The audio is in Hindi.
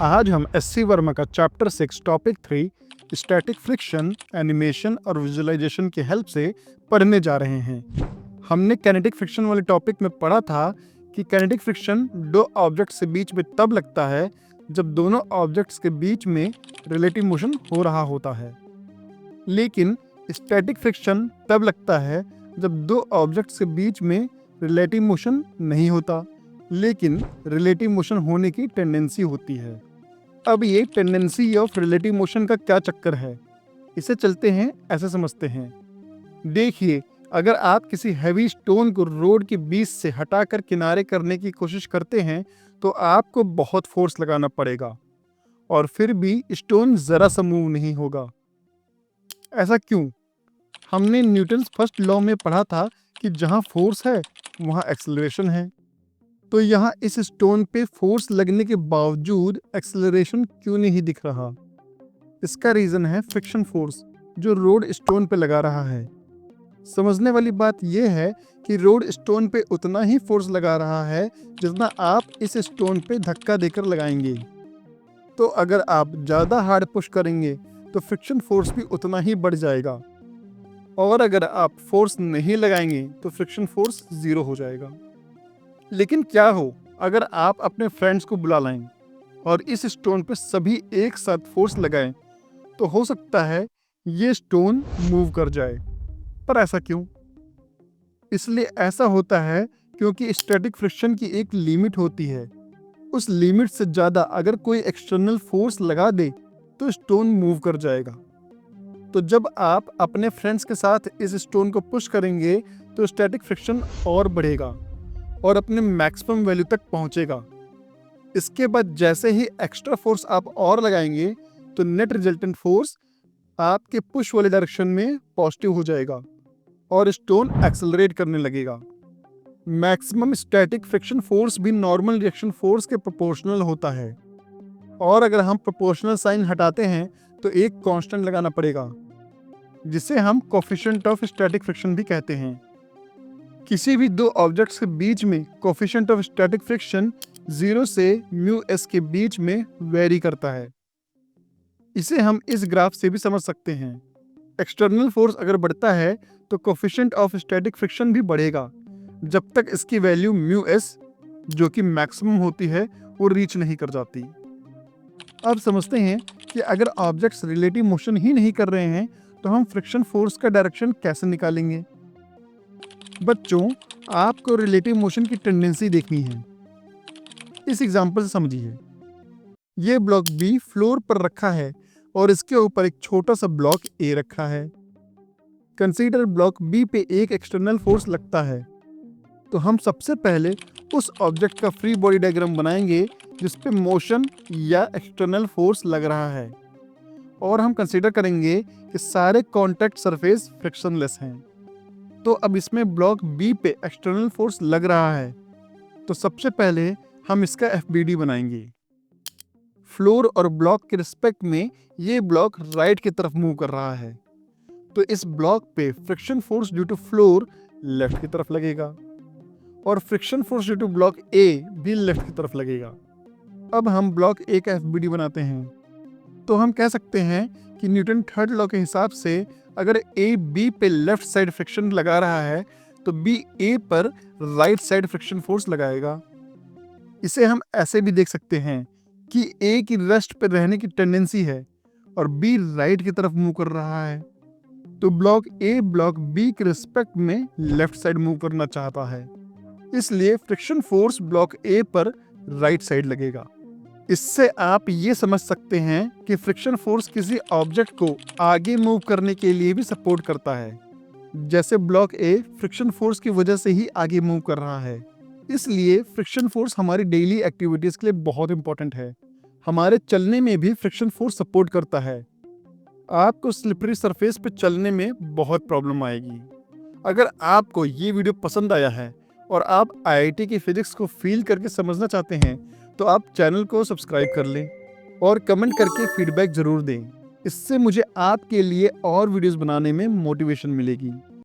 आज हम एससी वर्मा का chapter 6 topic 3 static friction, animation और विजुअलाइजेशन की हेल्प से पढ़ने जा रहे हैं। हमने काइनेटिक फ्रिक्शन वाले टॉपिक में पढ़ा था कि काइनेटिक फ्रिक्शन दो ऑब्जेक्ट्स के बीच में तब लगता है जब दोनों ऑब्जेक्ट्स के बीच में रिलेटिव मोशन हो रहा होता है, लेकिन स्टैटिक फ्रिक्शन तब लगता है जब दो ऑब्जेक्ट्स के बीच में रिलेटिव मोशन नहीं होता, लेकिन रिलेटिव मोशन होने की टेंडेंसी होती है। अब ये टेंडेंसी ऑफ रिलेटिव मोशन का क्या चक्कर है, इसे चलते हैं ऐसे समझते हैं। देखिए, अगर आप किसी हैवी स्टोन को रोड के बीच से हटाकर किनारे करने की कोशिश करते हैं तो आपको बहुत फोर्स लगाना पड़ेगा और फिर भी स्टोन जरा सा मूव नहीं होगा। ऐसा क्यों? हमने न्यूटन्स फर्स्ट लॉ में पढ़ा था कि जहाँ फोर्स है वहाँ एक्सेलरेशन है। तो यहाँ इस स्टोन पे फोर्स लगने के बावजूद एक्सेलरेशन क्यों नहीं दिख रहा? इसका रीज़न है फ्रिक्शन फोर्स जो रोड स्टोन पे लगा रहा है। समझने वाली बात यह है कि रोड स्टोन पे उतना ही फोर्स लगा रहा है जितना आप इस स्टोन पे धक्का देकर लगाएंगे। तो अगर आप ज़्यादा हार्ड पुश करेंगे तो फ्रिक्शन फोर्स भी उतना ही बढ़ जाएगा, और अगर आप फोर्स नहीं लगाएंगे तो फ्रिक्शन फोर्स ज़ीरो हो जाएगा। लेकिन क्या हो अगर आप अपने फ्रेंड्स को बुला लाएं और इस स्टोन पे सभी एक साथ फोर्स लगाएं, तो हो सकता है ये स्टोन मूव कर जाए। पर ऐसा क्यों? इसलिए ऐसा होता है क्योंकि स्टैटिक फ्रिक्शन की एक लिमिट होती है। उस लिमिट से ज़्यादा अगर कोई एक्सटर्नल फोर्स लगा दे तो स्टोन मूव कर जाएगा। तो जब आप अपने फ्रेंड्स के साथ इस स्टोन को पुश करेंगे तो स्टैटिक फ्रिक्शन और बढ़ेगा और अपने मैक्सिमम वैल्यू तक पहुंचेगा। इसके बाद जैसे ही एक्स्ट्रा फोर्स आप और लगाएंगे तो नेट रिजल्टेंट फोर्स आपके पुश वाले डायरेक्शन में पॉजिटिव हो जाएगा और स्टोन एक्सेलरेट करने लगेगा। मैक्सिमम स्टैटिक फ्रिक्शन फोर्स भी नॉर्मल रिएक्शन फोर्स के प्रोपोर्शनल होता है, और अगर हम प्रोपोर्शनल साइन हटाते हैं तो एक कांस्टेंट लगाना पड़ेगा जिसे हम कोफिशिएंट ऑफ स्टैटिक फ्रिक्शन भी कहते हैं। किसी भी दो ऑब्जेक्ट्स के बीच में कोफिशिएंट ऑफ स्टैटिक फ्रिक्शन 0 से म्यू एस के बीच में वेरी करता है। इसे हम इस ग्राफ से भी समझ सकते हैं। एक्सटर्नल फोर्स अगर बढ़ता है तो कोफिशिएंट ऑफ स्टैटिक फ्रिक्शन भी बढ़ेगा जब तक इसकी वैल्यू म्यू एस, जो कि मैक्सिमम होती है, वो रीच नहीं कर जाती। अब समझते हैं कि अगर ऑब्जेक्ट्स रिलेटिव मोशन ही नहीं कर रहे हैं तो हम फ्रिक्शन फोर्स का डायरेक्शन कैसे निकालेंगे? बच्चों, आपको रिलेटिव मोशन की टेंडेंसी देखनी है। इस एग्जांपल से समझिए। ये ब्लॉक बी फ्लोर पर रखा है और इसके ऊपर एक छोटा सा ब्लॉक ए रखा है। कंसीडर ब्लॉक बी पे एक एक्सटर्नल फोर्स लगता है। तो हम सबसे पहले उस ऑब्जेक्ट का फ्री बॉडी डायग्राम बनाएंगे जिस पे मोशन या एक्सटर्नल फोर्स लग रहा है, और हम कंसीडर करेंगे कि सारे कॉन्टैक्ट सरफेस फ्रिक्शनलेस हैं। तो अब इसमें ब्लॉक बी पे एक्सटर्नल फोर्स लग रहा है, तो सबसे पहले हम इसका एफबीडी बनाएंगे। फ्लोर और ब्लॉक के रिस्पेक्ट में ये ब्लॉक राइट की तरफ मूव कर रहा है, तो इस ब्लॉक पे friction force due to floor left की तरफ लगेगा और friction force due to block A भी लेफ्ट की तरफ लगेगा। अब हम ब्लॉक ए का एफबीडी बनाते हैं। तो हम कह सकते हैं कि न्यूटन थर्ड लॉ के हिसाब से अगर ए बी पे लेफ्ट साइड फ्रिक्शन लगा रहा है तो बी ए पर राइट साइड फ्रिक्शन फोर्स लगाएगा। इसे हम ऐसे भी देख सकते हैं कि ए की रेस्ट पर रहने की टेंडेंसी है और बी राइट की तरफ मूव कर रहा है, तो ब्लॉक ए ब्लॉक बी के रिस्पेक्ट में लेफ्ट साइड मूव करना चाहता है, इसलिए फ्रिक्शन फोर्स ब्लॉक ए पर राइट साइड लगेगा। इससे आप ये समझ सकते हैं कि फ्रिक्शन फोर्स किसी ऑब्जेक्ट को आगे मूव करने के लिए भी सपोर्ट करता है, जैसे ब्लॉक ए फ्रिक्शन फोर्स की वजह से ही आगे मूव कर रहा है। इसलिए फ्रिक्शन फोर्स हमारी डेली एक्टिविटीज के लिए बहुत इंपॉर्टेंट है। हमारे चलने में भी फ्रिक्शन फोर्स सपोर्ट करता है। आपको स्लिपरी सरफेस पे चलने में बहुत प्रॉब्लम आएगी। अगर आपको ये वीडियो पसंद आया है और आप आईआईटी की फिजिक्स को फील करके समझना चाहते हैं तो आप चैनल को सब्सक्राइब कर लें और कमेंट करके फीडबैक ज़रूर दें। इससे मुझे आपके लिए और वीडियोस बनाने में मोटिवेशन मिलेगी।